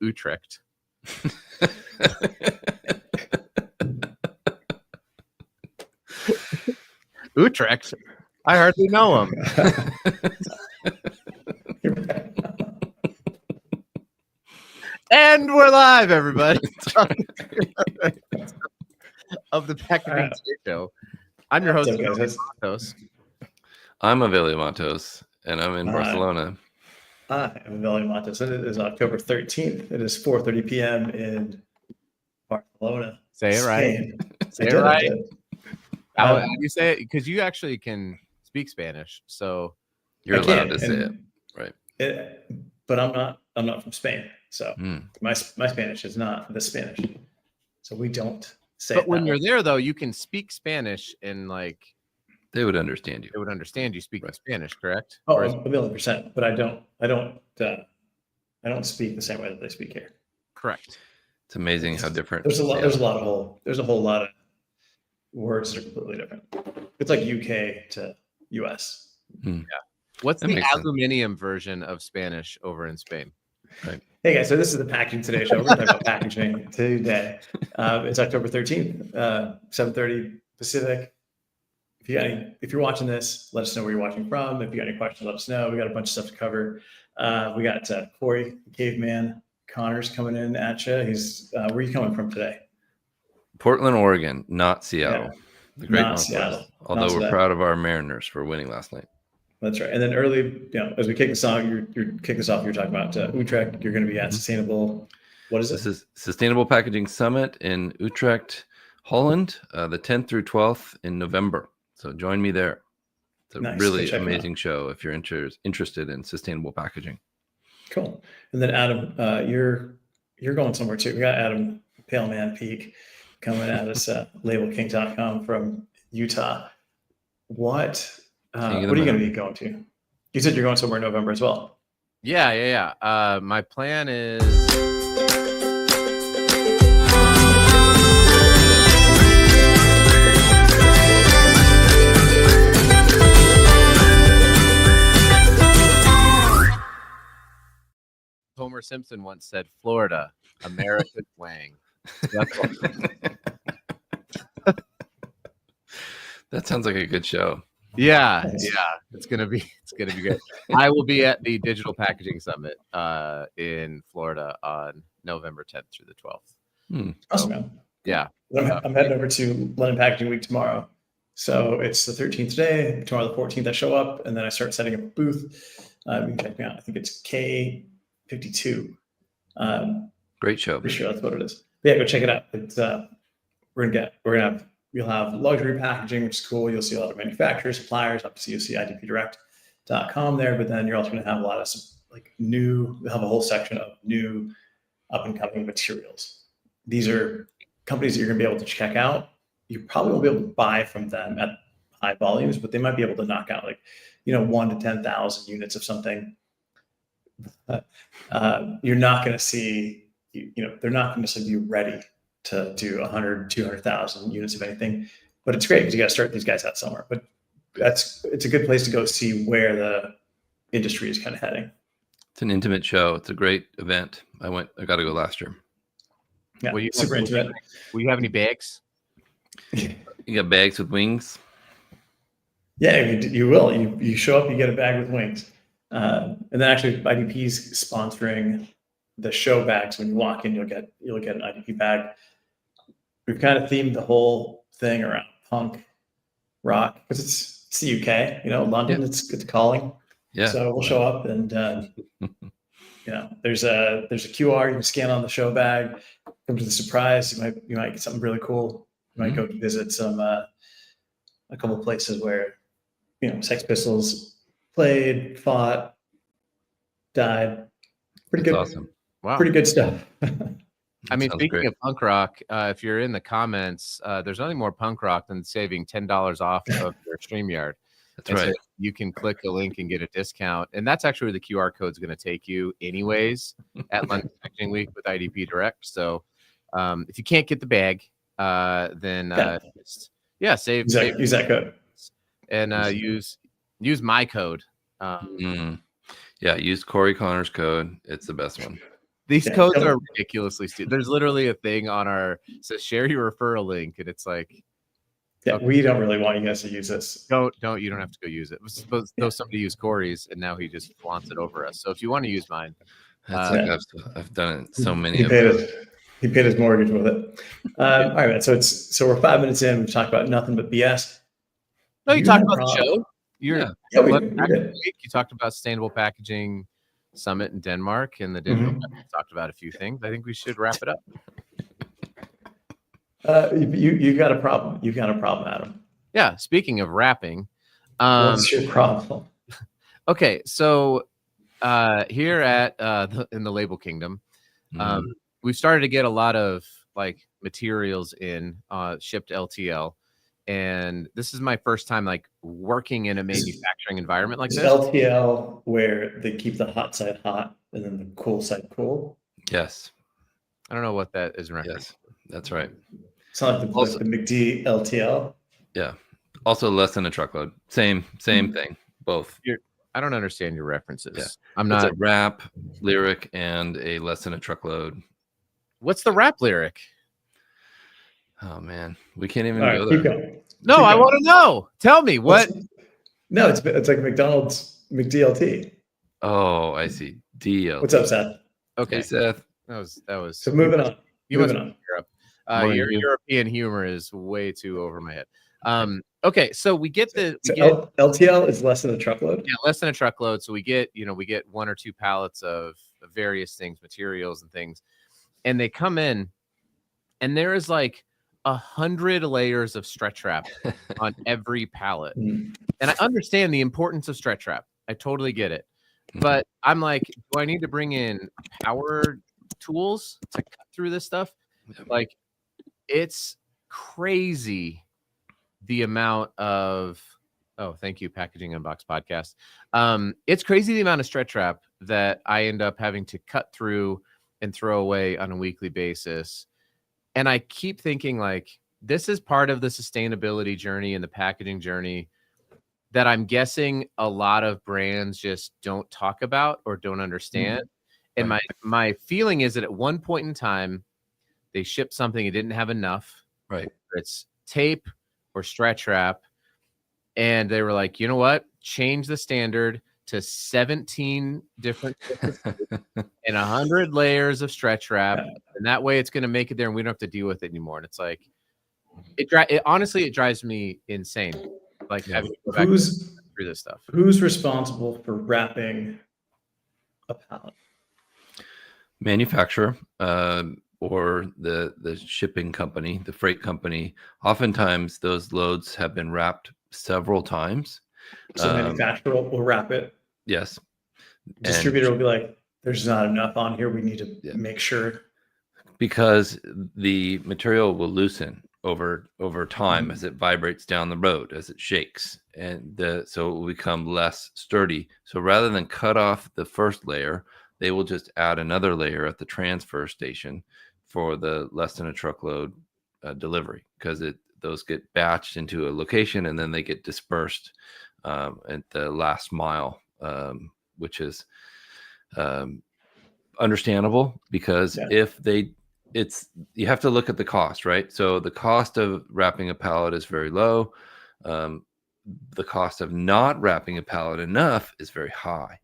Utrecht. Utrecht? I hardly know him. And we're live, everybody. Of the Packaging Show. I'm your host, Matos. I'm Avelio Matos, and I'm in Barcelona. Hi, I'm Avelio Matos, and it is October 13th. It is 4:30 p.m. in Barcelona. Say it right. Say it right. How do you say it? Because you actually can speak Spanish, so you're allowed to say it, right? But I'm not from Spain, so my Spanish is not the Spanish, so we don't say. But when you're there, though, you can speak Spanish and like they would understand you. They would understand you speaking Spanish, correct? Oh, 1,000,000%. But I don't speak the same way that they speak here. Correct. It's amazing how different. There's a whole lot of words that are completely different. It's like UK to US. Yeah. What's the aluminium version of Spanish over in Spain? Right. Hey guys, so this is the Packaging Today show. We're talking about packaging today. It's October 13th, 7:30 Pacific. If you're watching this, let us know where you're watching from. If you got any questions, let us know. We got a bunch of stuff to cover. We got Corey, Caveman Connors coming in at you. He's where are you coming from today? Portland, Oregon, not Seattle. Yeah, the great Northwest. Although we're proud of our Mariners for winning last night. That's right. And then early, as we kick this off, you're kicking this off. You're talking about Utrecht. You're going to be at Sustainable. What is it? This is Sustainable Packaging Summit in Utrecht, Holland, the 10th through 12th in November. So join me there. It's a really amazing show if you're interested in sustainable packaging. Cool. And then Adam, you're going somewhere too. We got Adam Paleman Peak coming at us at labelking.com from Utah. What are you going to be going to? You said you're going somewhere in November as well. Yeah. My plan is Homer Simpson once said, Florida, America's Wang. That sounds like a good show. Yeah. It's gonna be good. I will be at the Digital Packaging Summit in Florida on November 10th through the 12th. Awesome, man. Yeah. I'm heading over to London Packaging Week tomorrow. So it's the 13th today. Tomorrow the 14th I show up, and then I start setting up a booth. You can check me out. I think it's K52. Great show. Pretty sure that's what it is. But yeah, go check it out. It's you'll have luxury packaging, which is cool. You'll see a lot of manufacturers, suppliers. Obviously, you'll see idpdirect.com there. But then you're also going to have a lot of we'll have a whole section of new up and coming materials. These are companies that you're going to be able to check out. You probably won't be able to buy from them at high volumes, but they might be able to knock out 1 to 10,000 units of something. You're not going to see, they're not going to necessarily be ready to do 100, 200,000 units of anything, but it's great because you got to start these guys out somewhere. But it's a good place to go see where the industry is kind of heading. It's an intimate show. It's a great event. I got to go last year. Yeah, super intimate. Will you have any bags? You got bags with wings? Yeah, you will. You show up, you get a bag with wings. And then actually IDP's sponsoring the show bags. When you walk in, you'll get an IDP bag. We've kind of themed the whole thing around punk rock because it's the UK, London, yeah. It's calling. Yeah. So we'll show up and there's a QR you can scan on the show bag. Come to the surprise. You might get something really cool. You might go visit some a couple of places where Sex Pistols played, fought, died. Pretty good. Awesome. Wow. Pretty good stuff. I mean, speaking of punk rock, if you're in the comments, there's nothing more punk rock than saving $10 off of your StreamYard. That's right. So you can click a link and get a discount. And that's actually where the QR code is going to take you anyways at London Packaging Week with IDP Direct. So if you can't get the bag, then save use that code. And use my code. Yeah, use Corey Connor's code. It's the best one. These Yeah, codes don't- are ridiculously stupid. There's literally a thing on our says share your referral link, and it's like, Yeah, okay, we don't really want you guys to use this. you don't have to go use it. Suppose though somebody used Corey's, and now he just flaunts it over us. So if you want to use mine, That's like I've done it so many He of paid those. he paid his mortgage with it. All right, man. So we're 5 minutes in. We've talked about nothing but BS. no, you You talked had a about the problem. show. You're Yeah, we Lunch Packaging did. Week. You talked about Sustainable Packaging Summit in Denmark and the digital. Mhm. Talked about a few things. I think we should wrap it up. You got a problem. You got a problem, Adam. Yeah. Speaking of wrapping, What's your problem? okay, so here at in the Label Kingdom, we've started to get a lot of like materials in shipped LTL, and this is my first time like working in a manufacturing environment like Is this. LTL where they keep the hot side hot and then the cool side cool? Yes. I don't know what that is in reference. Yes, that's right. It's not like Also- the McD LTL. Yeah. Also less than a truckload. Same thing. Both. I don't understand your references. Yeah. I'm It's not. a rap lyric and a less than a truckload. What's the rap lyric? Oh man, we can't even All right, go keep there. going. No, Keep I going. want to know. Tell me what. No, it's like McDonald's McDLT. Oh, I see. DL. What's up, Seth? Okay, Hey, Seth. that was. So moving on. You must Moving be on. Europe. Morning, Your you. European humor is way too over my head. Okay, so we get So LTL is less than a truckload. less than a truckload. So we get 1 or 2 pallets of various things, materials and things, and they come in, and there is like 100 layers of stretch wrap on every pallet. Mm. And I understand the importance of stretch wrap. I totally get it. But I'm like, do I need to bring in power tools to cut through this stuff? Like, it's crazy the amount of thank you, Packaging Unbox podcast. It's crazy the amount of stretch wrap that I end up having to cut through and throw away on a weekly basis. And I keep thinking like this is part of the sustainability journey and the packaging journey that I'm guessing a lot of brands just don't talk about or don't understand. And my feeling is that at one point in time, they shipped something, it didn't have enough. Right. Whether it's tape or stretch wrap. And they were like, you know what? Change the standard to 17 different and 100 layers of stretch wrap. And that way it's going to make it there and we don't have to deal with it anymore. And it's like, honestly, it drives me insane. Like having to go back through this stuff. Who's responsible for wrapping a pallet? Manufacturer or the shipping company, the freight company. Oftentimes those loads have been wrapped several times. So manufacturer will wrap it. Yes. Distributor will be like, there's not enough on here. We need to make sure. Because the material will loosen over time as it vibrates down the road, as it shakes, and so it will become less sturdy. So rather than cut off the first layer, they will just add another layer at the transfer station for the less than a truckload delivery, because those get batched into a location and then they get dispersed at the last mile, which is understandable, because you have to look at the cost, right? So the cost of wrapping a pallet is very low. The cost of not wrapping a pallet enough is very high.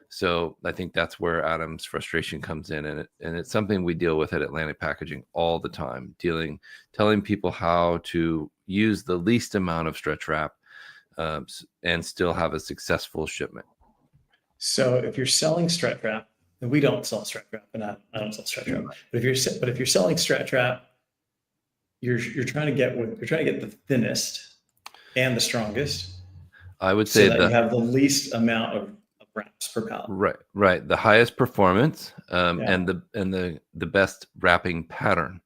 So I think that's where Adam's frustration comes in, and it's something we deal with at Atlantic Packaging all the time, telling people how to use the least amount of stretch wrap and still have a successful shipment. So if you're selling stretch wrap, and we don't sell stretch wrap, and I don't sell stretch wrap, but if you're selling stretch wrap, you're trying to get the thinnest and the strongest. I would say that you have the least amount of wraps per pallet. Right. The highest performance and the best wrapping pattern.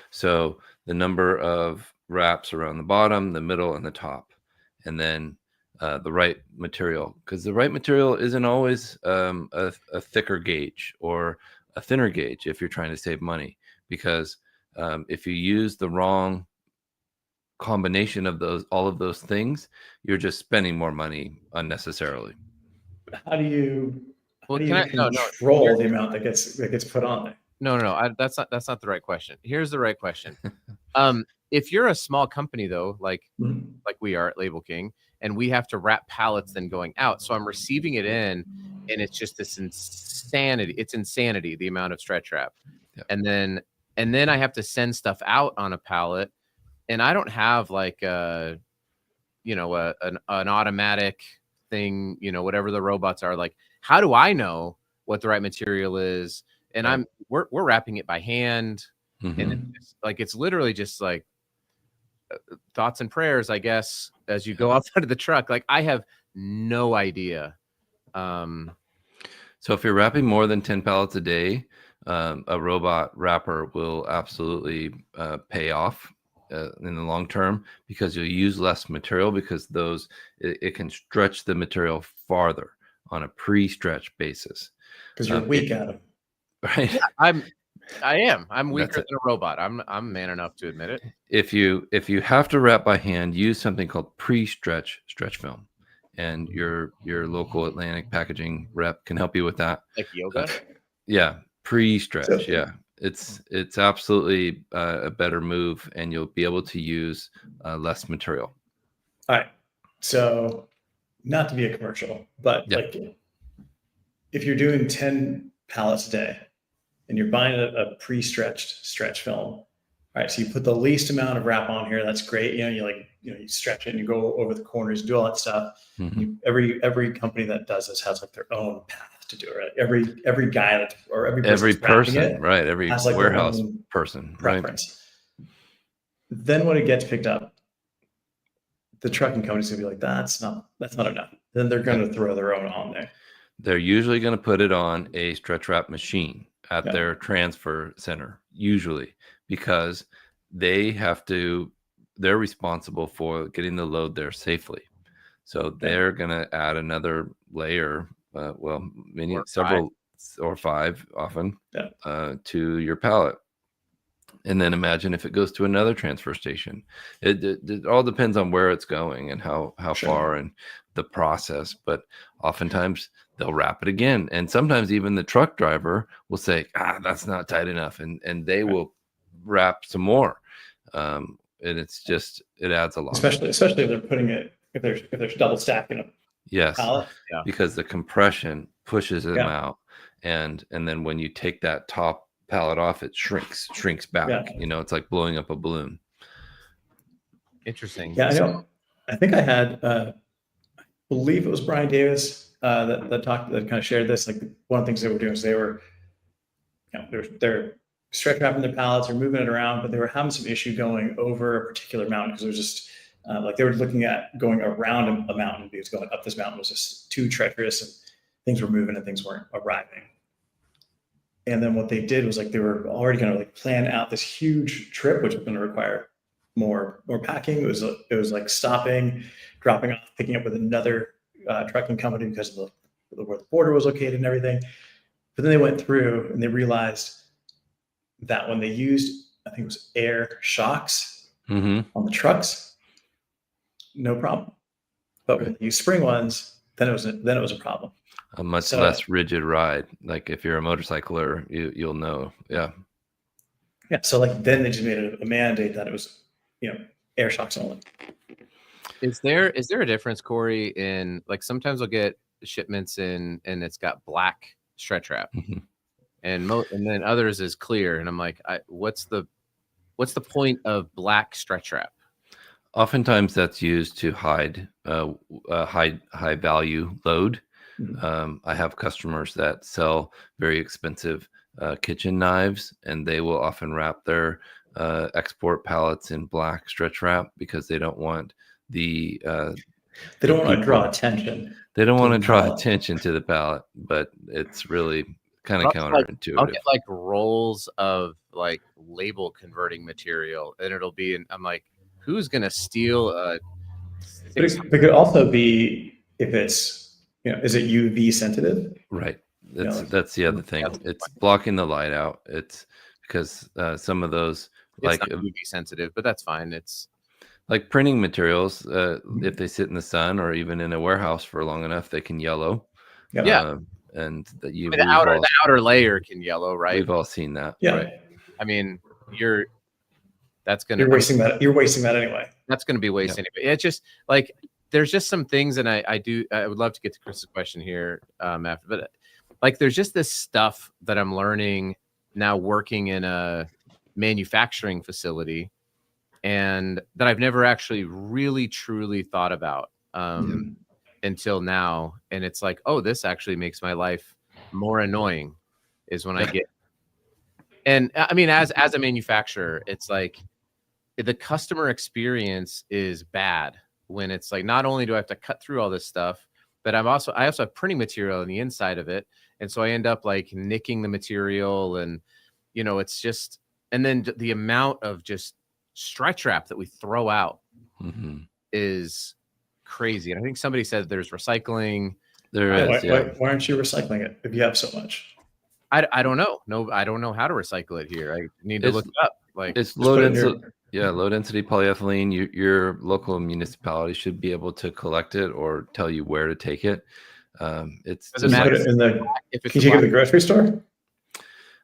So the number of wraps around the bottom, the middle, and the top, and then the right material, because the right material isn't always a thicker gauge or a thinner gauge if you're trying to save money, because if you use the wrong combination of all of those things, you're just spending more money unnecessarily. How do you Well, how do can you I? No, no. control the amount that gets put on there? No. That's not the right question. Here's the right question. If you're a small company though, like we are at Label King, and we have to wrap pallets then going out, so I'm receiving it in, and it's just this insanity. It's insanity the amount of stretch wrap, and then I have to send stuff out on a pallet, and I don't have like an automatic thing, whatever the robots are. Like, how do I know what the right material is? And we're wrapping it by hand, and it's literally just like thoughts and prayers, I guess, as you go outside of the truck. Like, I have no idea. So if you're wrapping more than 10 pallets a day, a robot wrapper will absolutely pay off in the long term, because you'll use less material, because it can stretch the material farther on a pre-stretch basis. Because you're weak at them. Right. Yeah, I'm weaker than a robot. I'm man enough to admit it. If you have to wrap by hand, use something called pre-stretch stretch film, and your local Atlantic packaging rep can help you with that. Like yoga? Yeah, pre-stretch. Yeah, it's absolutely a better move, and you'll be able to use less material. All right. So, not to be a commercial, but like, if you're doing 10 pallets a day, and you're buying a pre-stretched stretch film, all right, so you put the least amount of wrap on here. That's great. You stretch it and you go over the corners, do all that stuff. Every company that does this has like their own path to do it. Right? Every guy every person, right? Every like warehouse person preference. Right? Then when it gets picked up, the trucking company's gonna be like, that's not enough. Then they're going to throw their own on there. They're usually going to put it on a stretch wrap machine at their transfer center, usually, because they're responsible for getting the load there safely. So they're going to add another layer, several or five often, to your pallet. And then imagine if it goes to another transfer station. It all depends on where it's going and how far and the process. But oftentimes they'll wrap it again. And sometimes even the truck driver will say, that's not tight enough. And they will wrap some more. And it's just, it adds a lot. Especially if they're putting it, if they're double stacking them. Yes. Because the compression pushes them out. And then when you take that top pallet off, it shrinks back. It's like blowing up a balloon. Interesting. I know. I think I had I believe it was Brian Davis that kind of shared this. Like, one of the things they were doing is they're stretch wrapping their pallets or moving it around, but they were having some issue going over a particular mountain, because it was just like they were looking at going around a mountain, because going up this mountain was just too treacherous, and things were moving and things weren't arriving. And then what they did was, like, they were already going to like plan out this huge trip, which was going to require more packing. It was like stopping, dropping off, picking up with another trucking company because of where the border was located and everything. But then they went through and they realized that when they used, I think it was air shocks on the trucks, no problem. But when you use spring ones, then it was a problem. A much less rigid ride. Like, if you're a motorcycler, you'll know. Yeah. So like, then they just made it a mandate that it was, air shocks only. Is there a difference, Corey, in, like, sometimes I'll get shipments in and it's got black stretch wrap, and then others is clear, and I'm like, what's the point of black stretch wrap? Oftentimes that's used to hide high value load. I have customers that sell very expensive kitchen knives, and they will often wrap their export pallets in black stretch wrap, because they don't want they don't want to draw attention. They don't want to draw attention to the pallet, but it's really kind of counterintuitive. I'll get like rolls of like label converting material, and it'll be, I'm like, who's gonna steal but it could also be, if it's, is it UV sensitive? Right. That's the other thing. It's blocking the light out. It's because some of those, it's not UV sensitive, but that's fine. It's like printing materials. If they sit in the sun or even in a warehouse for long enough, they can yellow. and that the outer layer can yellow, right? We've all seen that. Yeah. Right. I mean, you're wasting that. You're wasting that anyway. That's going to be waste anyway. It's just like there's just some things, and I would love to get to Chris's question here after, but like there's just this stuff that I'm learning now working in a manufacturing facility, and that I've never actually really truly thought about until now. And it's like, oh, this actually makes my life more annoying is when I get. And I mean, as a manufacturer, it's like the customer experience is bad when it's like, not only do I have to cut through all this stuff, but I also have printing material on the inside of it. And so I end up like nicking the material, and, you know, it's just, and then the amount of just stretch wrap that we throw out is crazy. And I think somebody said there's recycling. Why aren't you recycling it if you have so much? I don't know. No, I don't know how to recycle it here. I need to look it up. Like it's low density. Yeah, low density polyethylene. Your local municipality should be able to collect it or tell you where to take it. It's does it matter can you take it to the grocery store?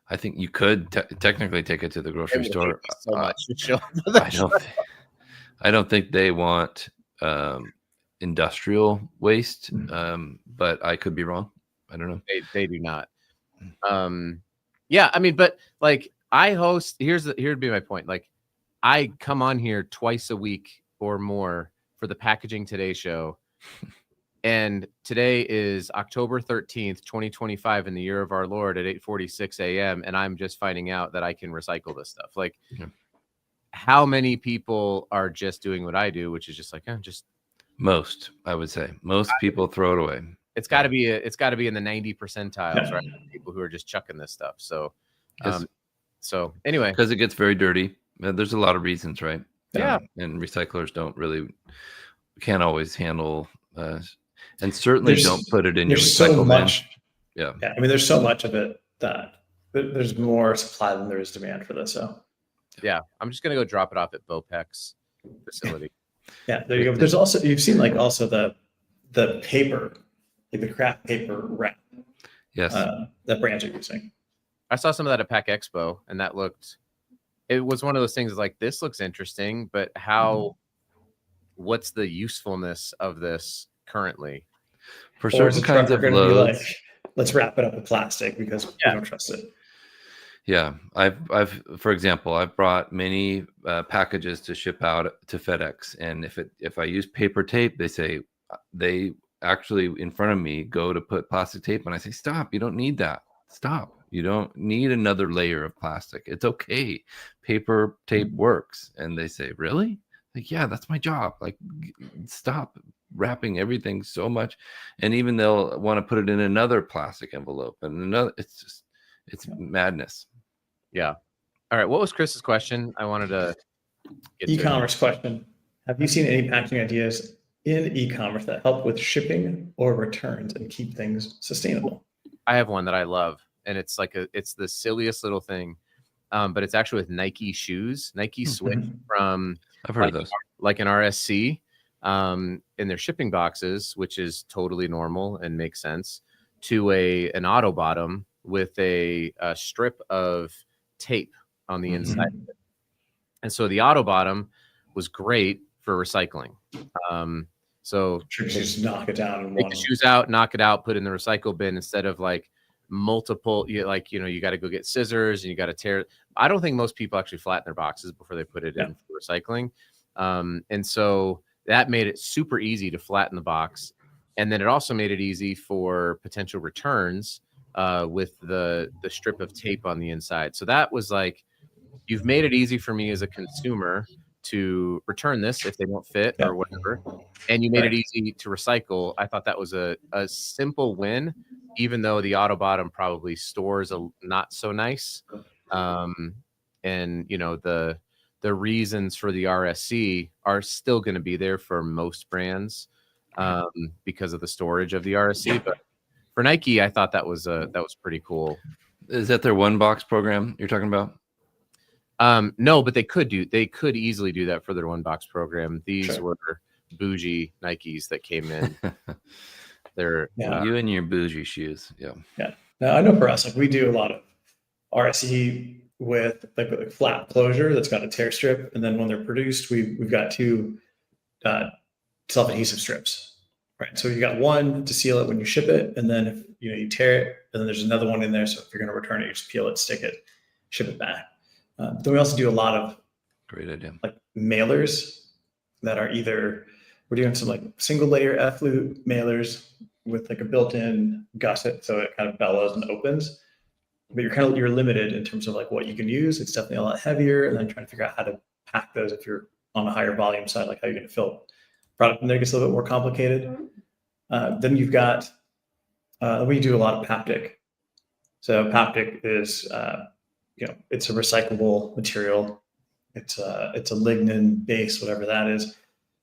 I think you could technically take it to the grocery store. So much. I don't think they want industrial waste, but I could be wrong. I don't know. They do not. Yeah, I mean, but like I host. Here'd be my point. Like I come on here twice a week or more for the Packaging Today show. And today is October 13th, 2025, in the year of our Lord at 8:46 a.m. And I'm just finding out that I can recycle this stuff. Like, how many people are just doing what I do, which is just like, just most, I would say. Most people throw it away. It's got to be in the 90 percentiles, right? People who are just chucking this stuff. So, so anyway, because it gets very dirty. There's a lot of reasons, right? Yeah. And recyclers can't always handle, and certainly don't put it in your recycle bin. Yeah. I mean, there's so much of it that there's more supply than there is demand for this. So, yeah, I'm just gonna go drop it off at Bopec's facility. Yeah, there you go. But there's also, you've seen like also the paper, like the craft paper wrap. Yes. That brands are using. I saw some of that at Pack Expo, and it was one of those things like, this looks interesting, but what's the usefulness of this currently? For certain kinds of loads. Like, let's wrap it up with plastic because we don't trust it. Yeah, I've for example, I've brought many packages to ship out to FedEx, and if I use paper tape, they actually in front of me go to put plastic tape, and I say, stop, you don't need that. Stop. You don't need another layer of plastic. It's okay. Paper tape works. And they say, really? Like, yeah, that's my job. Like, stop wrapping everything so much. And even they'll want to put it in another plastic envelope and another. It's madness. Yeah. All right. What was Chris's question? I wanted to get e-commerce question. Have you seen any packaging ideas in e-commerce that help with shipping or returns and keep things sustainable? I have one that I love, and it's it's the silliest little thing, but it's actually with Nike shoes. Nike switched from, I've heard of those, like an RSC in their shipping boxes, which is totally normal and makes sense, to an auto bottom with a strip of tape on the inside of it. And so the auto bottom was great for recycling. So just knock it down. Take the shoes out, knock it out, put it in the recycle bin instead of like multiple. You got to go get scissors and you got to tear. I don't think most people actually flatten their boxes before they put it in for recycling. And so that made it super easy to flatten the box. And then it also made it easy for potential returns with the strip of tape on the inside. So that was like, you've made it easy for me as a consumer to return this if they don't fit or whatever, and you made it easy to recycle. I thought that was a simple win, even though the auto bottom probably stores not so nice. And the reasons for the RSC are still going to be there for most brands because of the storage of the RSC. But for Nike, I thought that was pretty cool. Is that their one box program you're talking about? No, but they could easily do that for their one box program. These were bougie Nikes that came in. They're you and your bougie shoes. Yeah. Yeah. Now I know for us, like we do a lot of RSE with like a flat closure that's got a tear strip, and then when they're produced, we've got two self-adhesive strips, right? So you got one to seal it when you ship it, and then if you tear it, and then there's another one in there. So if you're going to return it, you just peel it, stick it, ship it back. Then we also do a lot of great idea, like mailers that are either we're doing some like single layer F-loop mailers with like a built-in gusset, so it kind of bellows and opens. But you're limited in terms of like what you can use. It's definitely a lot heavier, and then trying to figure out how to pack those if you're on a higher volume side, like how you're going to fill product. And there gets a little bit more complicated. Then you've got we do a lot of Paptic. So Paptic is it's a recyclable material. It's a lignin base, whatever that is.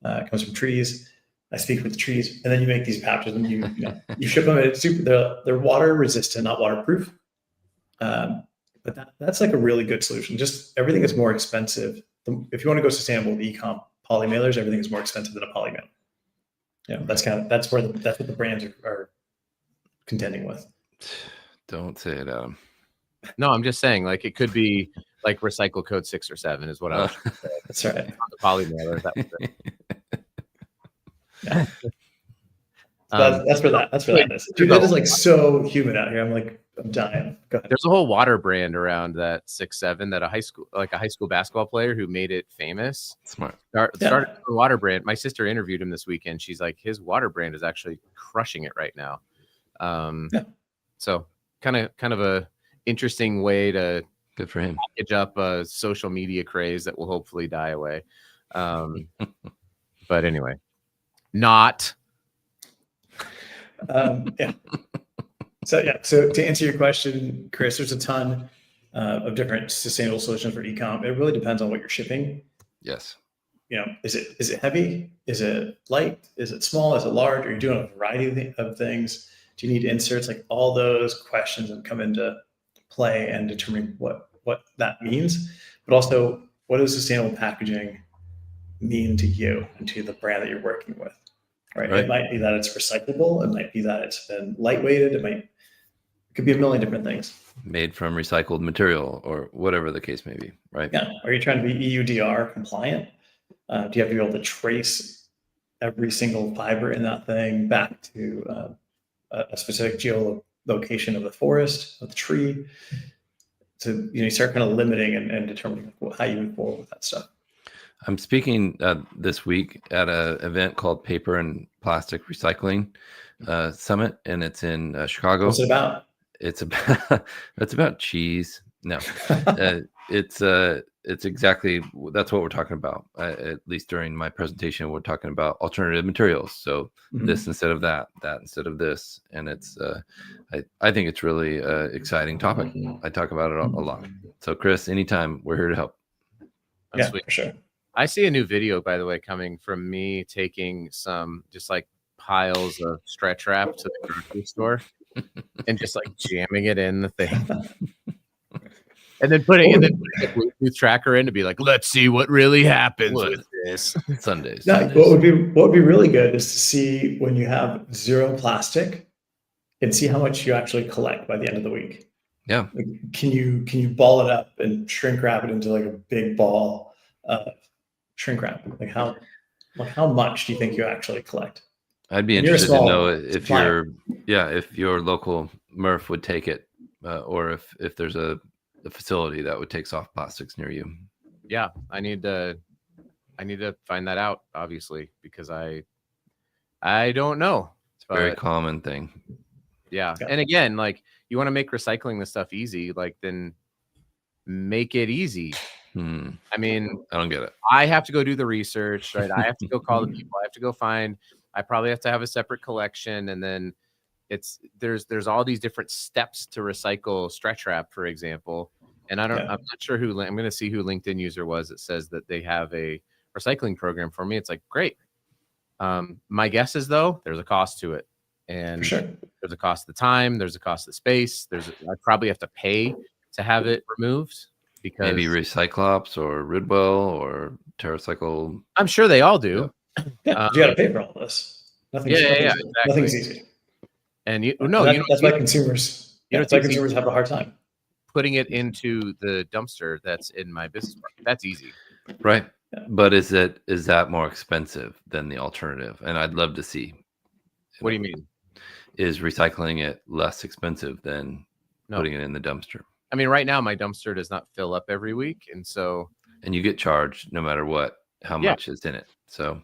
It comes from trees. I speak with trees, and then you make these pouches, and you ship them. It's they're water resistant, not waterproof. But that's like a really good solution. Just everything is more expensive. If you want to go sustainable with e-com poly mailers, everything is more expensive than a poly mailer. That's what the brands are contending with. Don't say it, Adam. No, I'm just saying, like, it could be like recycle code 6 or 7 is what I was saying. That's right. On the poly mailer. That was it. Yeah. That's where that is. Dude, that is like so humid out here. I'm dying. Go ahead. There's a whole water brand around that 6-7 that a high school basketball player who made it famous. Smart. Started a water brand. My sister interviewed him this weekend. She's like, his water brand is actually crushing it right now. So kind of a interesting way to good for him package up a social media craze that will hopefully die away. But anyway, not. Yeah. So to answer your question, Chris, there's a ton of different sustainable solutions for e-com. It really depends on what you're shipping. Yes. Is it heavy? Is it light? Is it small? Is it large? Are you doing a variety of things? Do you need inserts? Like all those questions that come into play and determine what that means. But also, what does sustainable packaging mean to you and to the brand that you're working with? Right. It might be that it's recyclable. It might be that it's been lightweighted. It could be a million different things. Made from recycled material or whatever the case may be, right? Yeah. Are you trying to be EUDR compliant? Do you have to be able to trace every single fiber in that thing back to a specific geolocation of the forest, of the tree? So you start kind of limiting and determining how you move forward with that stuff. I'm speaking this week at an event called Paper and Plastic Recycling Summit, and it's in Chicago. What's it about? It's about cheese. No, it's exactly that's what we're talking about. At least during my presentation, we're talking about alternative materials. So this instead of that instead of this, and it's I think it's really exciting topic. I talk about it a lot. So Chris, anytime, we're here to help. That's sweet. For sure. I see a new video, by the way, coming from me taking some just like piles of stretch wrap to the grocery store and just like jamming it in the thing. And then putting a Bluetooth tracker in to be like, let's see what really happens with this. Sundays. What would be really good is to see when you have zero plastic and see how much you actually collect by the end of the week. Yeah. Can you ball it up and shrink wrap it into like a big ball of shrink wrap? Like how much do you think you actually collect? I'd be interested to know if your local MRF would take it, or if there's a facility that would take soft plastics near you. Yeah, I need to find that out, obviously, because I don't know. It's a very common thing. Yeah. And again, like you want to make recycling this stuff easy, like then make it easy. I mean, I don't get it. I have to go do the research, right? I have to go call the people. I have to go I probably have to have a separate collection, and then there's all these different steps to recycle stretch wrap, for example. And I'm not sure I'm going to see who LinkedIn user was that says that they have a recycling program for me. It's like, great. My guess is though, there's a cost to it, and for sure. There's a cost of the time. There's a cost of space. I probably have to pay to have it removed. Because maybe Recyclops or Ridwell or TerraCycle. I'm sure they all do. Yeah, you got to pay for all this. Nothing's exactly. Nothing's easy. And that's why consumers have a hard time putting it into the dumpster that's in my business park. That's easy. Right. Yeah. But is that more expensive than the alternative? And I'd love to see. What do you mean? Is recycling it less expensive than putting it in the dumpster? I mean, right now my dumpster does not fill up every week, and you get charged no matter how much is in it. So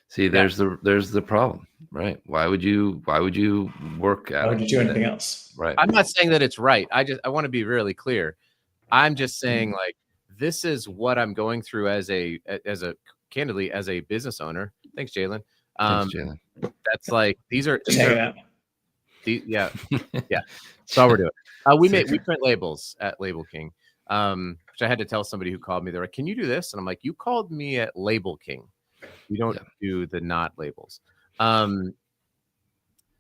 see, there's the problem, right? Why would you work at it? Why would you do anything else? Right. I'm not saying that it's right. I want to be really clear. I'm just saying like this is what I'm going through as a business owner. Thanks, Jalen. Thanks, Jalen. That's like these are yeah. That's all we're doing. We print labels at Label King, which I had to tell somebody who called me. They're like, "Can you do this?" And I'm like, "You called me at Label King. We don't do the not labels."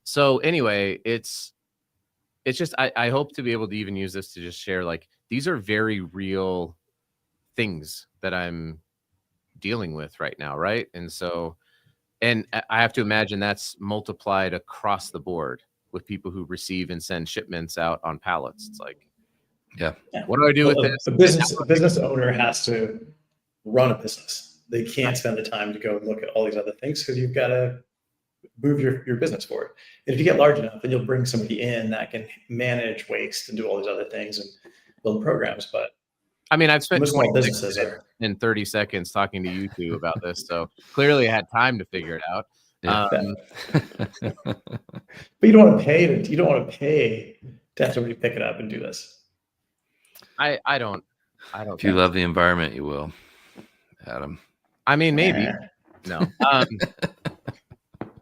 So anyway, it's just I hope to be able to even use this to just share like these are very real things that I'm dealing with right now, right? And so, and I have to imagine that's multiplied across the board with people who receive and send shipments out on pallets. It's like, what do I do with this? A business owner has to run a business. They can't spend the time to go look at all these other things because you've got to move your business forward. And if you get large enough, then you'll bring somebody in that can manage waste and do all these other things and build programs. But I mean, I've spent small businesses in 30 seconds talking to you two about this, so clearly I had time to figure it out. But you don't want to pay to have somebody pick it up and do this. I don't. If you love the environment, you will, Adam. I mean, maybe. No.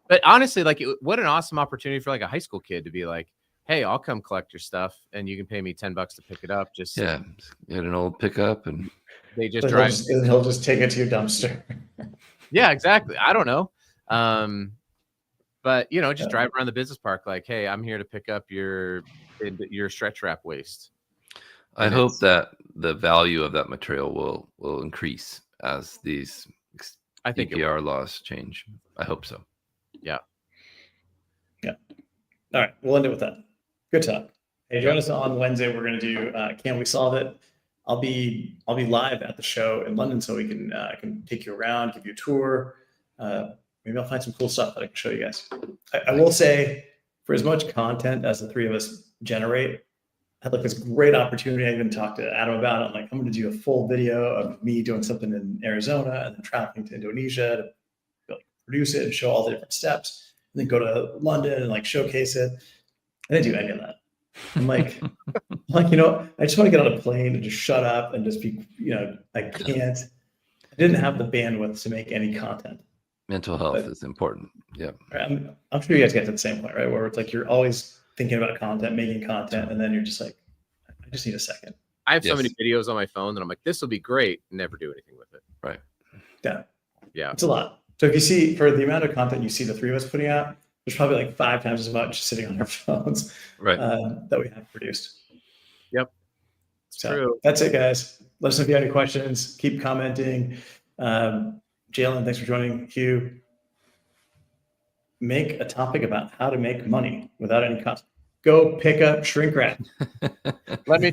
But honestly, like, what an awesome opportunity for like a high school kid to be like, "Hey, I'll come collect your stuff, and you can pay me $10 to pick it up." Just get an old pickup, and they just drive. He'll just take it to your dumpster. Yeah, exactly. I don't know. But just drive around the business park like, "Hey, I'm here to pick up your stretch wrap waste." I hope that the value of that material will increase as these EPR laws change. I hope so. Yeah. All right, we'll end it with that. Good talk. Hey, join us on Wednesday. We're going to do Can We Solve It? I'll be live at the show in London, so we can I can take you around, give you a tour. Maybe I'll find some cool stuff that I can show you guys. I will say, for as much content as the three of us generate, I had like this great opportunity. I even talked to Adam about it. I'm going to do a full video of me doing something in Arizona and then traveling to Indonesia to produce it and show all the different steps. And then go to London and like showcase it. I didn't do any of that. I'm like, I just want to get on a plane and just shut up and just be, I can't. I didn't have the bandwidth to make any content. Mental health is important. Yeah. I'm sure you guys get to the same point, right? Where it's like you're always thinking about content, making content, and then you're just like, I just need a second. I have so many videos on my phone that I'm like, this will be great. Never do anything with it. Right. Yeah. It's a lot. So if you see, for the amount of content you see the three of us putting out, there's probably like 5 times as much sitting on our phones that we have produced. Yep. It's true. That's it, guys. Let us know if you have any questions. Keep commenting. Jalen, thanks for joining. Hugh, make a topic about how to make money without any cost. Go pick up shrink wrap. Let me